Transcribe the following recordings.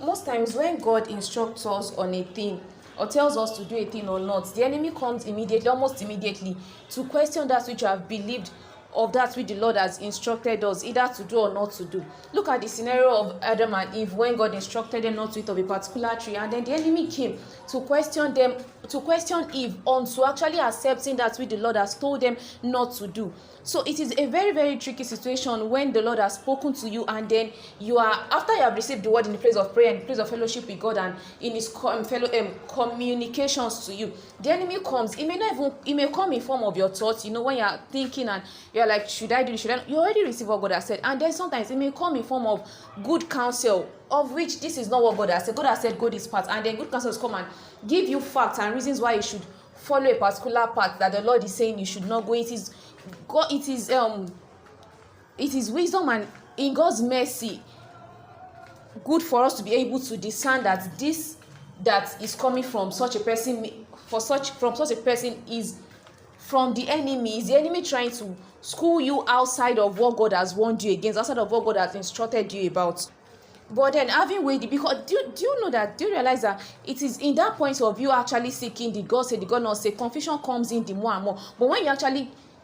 most times when God instructs us on a thing or tells us to do a thing or not, the enemy comes immediately, almost immediately, to question that which you have believed of that which the Lord has instructed us either to do or not to do. Look at the scenario of Adam and Eve when God instructed them not to eat of a particular tree, and then the enemy came to question Eve onto actually accepting that which the Lord has told them not to do. So it is a very, very tricky situation when the Lord has spoken to you, and then you are, after you have received the word in the place of prayer, in the place of fellowship with God, and in his communications to you, the enemy comes. It may come in form of your thoughts, when you are thinking and you're like, should I do this, should I? You already receive what God has said. And then sometimes it may come in form of good counsel, of which this is not what God has said. God has said go this path, and then good counsels come and give you facts and reasons why you should follow a particular path that the Lord is saying you should not go. It is wisdom, and in God's mercy, good for us to be able to discern that this that is coming from such a person, from such a person, is from the enemy. Is the enemy trying to school you outside of what God has warned you against, outside of what God has instructed you about? But then having weighed it, because do you realize that it is in that point of you actually seeking the God say, the God not say, confusion comes in the more and more. But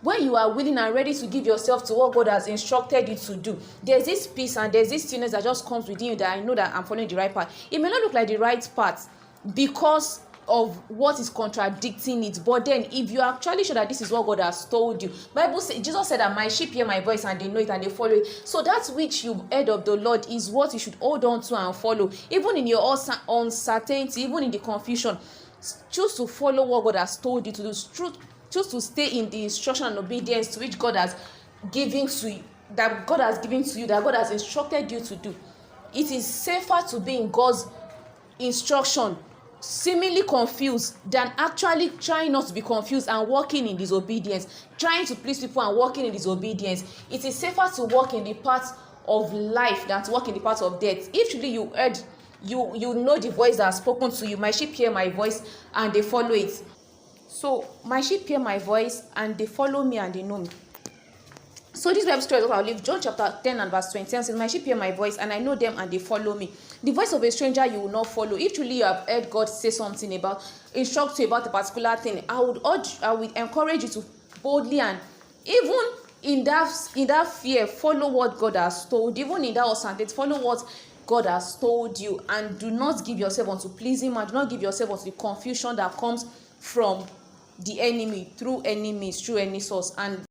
when you are willing and ready to give yourself to what God has instructed you to do, there's this peace and there's this stillness that just comes within you, that I know that I'm following the right path. It may not look like the right path because of what is contradicting it, but then if you are actually sure that this is what God has told you, Jesus said that my sheep hear my voice and they know it and they follow it. So that which you've heard of the Lord is what you should hold on to and follow, even in your uncertainty, even in the confusion. Choose to follow what God has told you to do. Choose to stay in the instruction and obedience to which God has given to you, that God has instructed you to do. It is safer to be in God's instruction, seemingly confused, than actually trying not to be confused and walking in disobedience, trying to please people and walking in disobedience. It is safer to walk in the path of life than to walk in the path of death. If truly you heard, you know the voice that has spoken to you. My sheep hear my voice and they follow it. So my sheep hear my voice and they follow me and they know me. So this Bible story is what I'll leave. John chapter 10 and verse 20 says, my sheep hear my voice and I know them and they follow me. The voice of a stranger you will not follow. If truly you have heard God say something instruct you about a particular thing, I would encourage you to boldly and even in that fear, follow what God has told. Even in that uncertainty, follow what God has told you, and do not give yourself unto pleasing man. Do not give yourself unto the confusion that comes from the enemy through any means, through any source. And